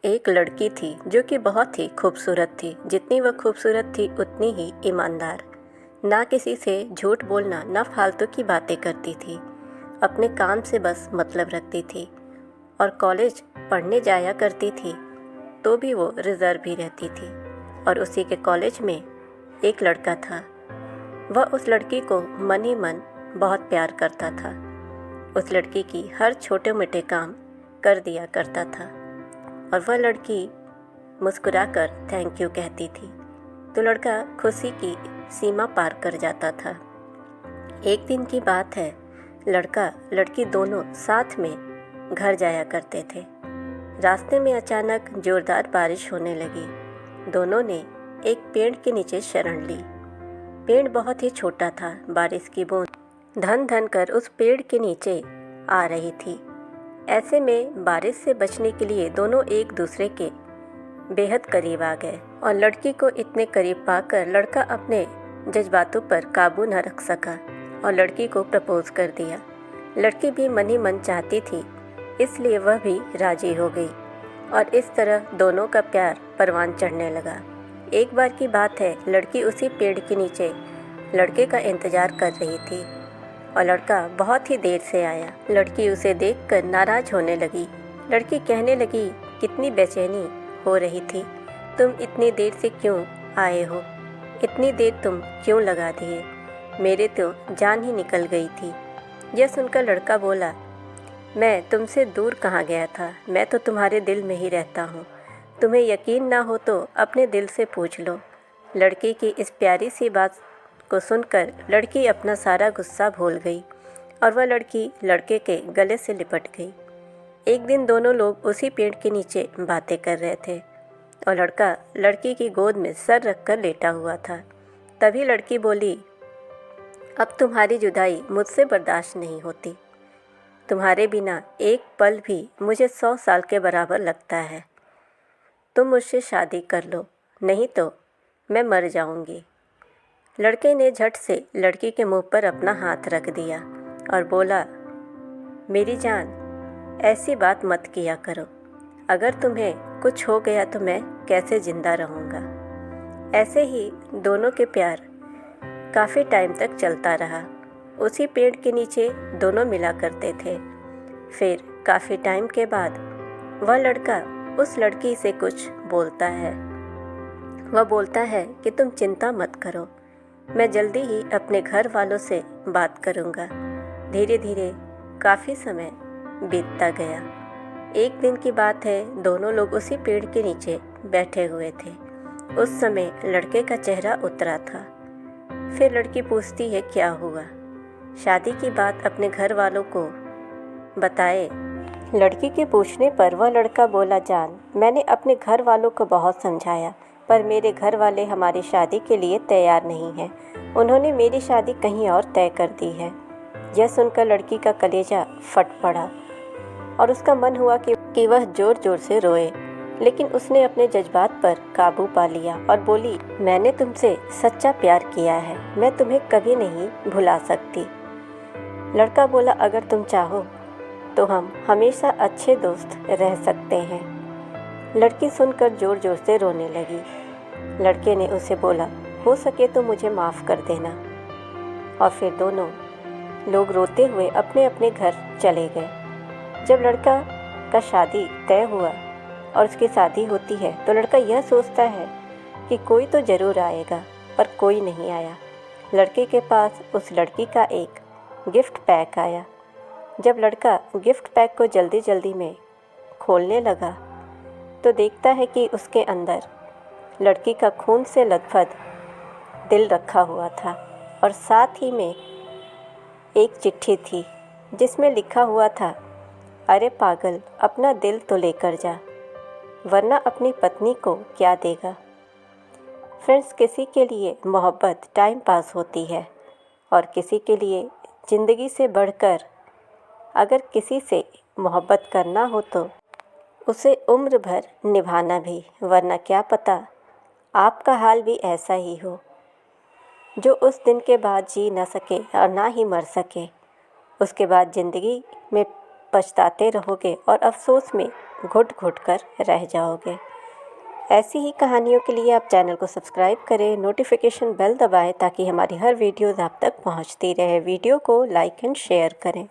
एक लड़की थी जो कि बहुत ही खूबसूरत थी। जितनी वह खूबसूरत थी उतनी ही ईमानदार। ना किसी से झूठ बोलना, ना फालतू की बातें करती थी। अपने काम से बस मतलब रखती थी और कॉलेज पढ़ने जाया करती थी तो भी वो रिज़र्व ही रहती थी। और उसी के कॉलेज में एक लड़का था। वह उस लड़की को मन ही मन बहुत प्यार करता था। उस लड़की की हर छोटे मोटे काम कर दिया करता था और वह लड़की मुस्कुराकर थैंक यू कहती थी तो लड़का खुशी की सीमा पार कर जाता था। एक दिन की बात है, लड़का लड़की दोनों साथ में घर जाया करते थे। रास्ते में अचानक जोरदार बारिश होने लगी। दोनों ने एक पेड़ के नीचे शरण ली। पेड़ बहुत ही छोटा था। बारिश की बूंद धन धन कर उस पेड़ के नीचे आ रही थी। ऐसे में बारिश से बचने के लिए दोनों एक दूसरे के बेहद करीब आ गए और लड़की को इतने करीब पाकर लड़का अपने जज्बातों पर काबू न रख सका और लड़की को प्रपोज कर दिया। लड़की भी मन ही मन चाहती थी, इसलिए वह भी राजी हो गई और इस तरह दोनों का प्यार परवान चढ़ने लगा। एक बार की बात है, लड़की उसी पेड़ के नीचे लड़के का इंतज़ार कर रही थी और लड़का बहुत ही देर से आया। लड़की उसे देखकर नाराज़ होने लगी। लड़की कहने लगी, कितनी बेचैनी हो रही थी, तुम इतनी देर से क्यों आए हो, इतनी देर तुम क्यों लगा दिए, मेरे तो जान ही निकल गई थी। यह सुनकर लड़का बोला, मैं तुमसे दूर कहाँ गया था, मैं तो तुम्हारे दिल में ही रहता हूँ। तुम्हें यकीन ना हो तो अपने दिल से पूछ लो। लड़की की इस प्यारी सी बात को सुनकर लड़की अपना सारा गुस्सा भूल गई और वह लड़की लड़के के गले से लिपट गई। एक दिन दोनों लोग उसी पेड़ के नीचे बातें कर रहे थे और लड़का लड़की की गोद में सर रखकर लेटा हुआ था। तभी लड़की बोली, अब तुम्हारी जुदाई मुझसे बर्दाश्त नहीं होती। तुम्हारे बिना एक पल भी मुझे 100 साल के बराबर लगता है। तुम मुझसे शादी कर लो, नहीं तो मैं मर जाऊंगी। लड़के ने झट से लड़की के मुंह पर अपना हाथ रख दिया और बोला, मेरी जान, ऐसी बात मत किया करो। अगर तुम्हें कुछ हो गया तो मैं कैसे ज़िंदा रहूँगा। ऐसे ही दोनों के प्यार काफ़ी टाइम तक चलता रहा। उसी पेड़ के नीचे दोनों मिला करते थे। फिर काफ़ी टाइम के बाद वह लड़का उस लड़की से कुछ बोलता है। वह बोलता है कि तुम चिंता मत करो, मैं जल्दी ही अपने घर वालों से बात करूँगा। धीरे धीरे काफ़ी समय बीतता गया। एक दिन की बात है, दोनों लोग उसी पेड़ के नीचे बैठे हुए थे। उस समय लड़के का चेहरा उतरा था। फिर लड़की पूछती है, क्या हुआ। शादी की बात अपने घर वालों को बताए। लड़की के पूछने पर वह लड़का बोला, जान, मैंने अपने घर वालों को बहुत समझाया पर मेरे घर वाले हमारी शादी के लिए तैयार नहीं हैं। उन्होंने मेरी शादी कहीं और तय कर दी है। यह सुनकर लड़की का कलेजा फट पड़ा और उसका मन हुआ कि वह ज़ोर ज़ोर से रोए, लेकिन उसने अपने जज्बात पर काबू पा लिया और बोली, मैंने तुमसे सच्चा प्यार किया है, मैं तुम्हें कभी नहीं भुला सकती। लड़का बोला, अगर तुम चाहो तो हम हमेशा अच्छे दोस्त रह सकते हैं। लड़की सुनकर ज़ोर ज़ोर से रोने लगी। लड़के ने उसे बोला, हो सके तो मुझे माफ़ कर देना। और फिर दोनों लोग रोते हुए अपने अपने घर चले गए। जब लड़का का शादी तय हुआ और उसकी शादी होती है तो लड़का यह सोचता है कि कोई तो ज़रूर आएगा, पर कोई नहीं आया। लड़के के पास उस लड़की का एक गिफ्ट पैक आया। जब लड़का गिफ्ट पैक को जल्दी जल्दी में खोलने लगा तो देखता है कि उसके अंदर लड़की का खून से लथपथ दिल रखा हुआ था और साथ ही में एक चिट्ठी थी जिसमें लिखा हुआ था, अरे पागल, अपना दिल तो लेकर जा, वरना अपनी पत्नी को क्या देगा। फ्रेंड्स, किसी के लिए मोहब्बत टाइम पास होती है और किसी के लिए ज़िंदगी से बढ़कर अगर किसी से मोहब्बत करना हो तो उसे उम्र भर निभाना भी, वरना क्या पता आपका हाल भी ऐसा ही हो जो उस दिन के बाद जी न सके और ना ही मर सके। उसके बाद ज़िंदगी में पछताते रहोगे और अफसोस में घुट घुट कर रह जाओगे। ऐसी ही कहानियों के लिए आप चैनल को सब्सक्राइब करें, नोटिफिकेशन बेल दबाएं ताकि हमारी हर वीडियोज़ आप तक पहुंचती रहे। वीडियो को लाइक एंड शेयर करें।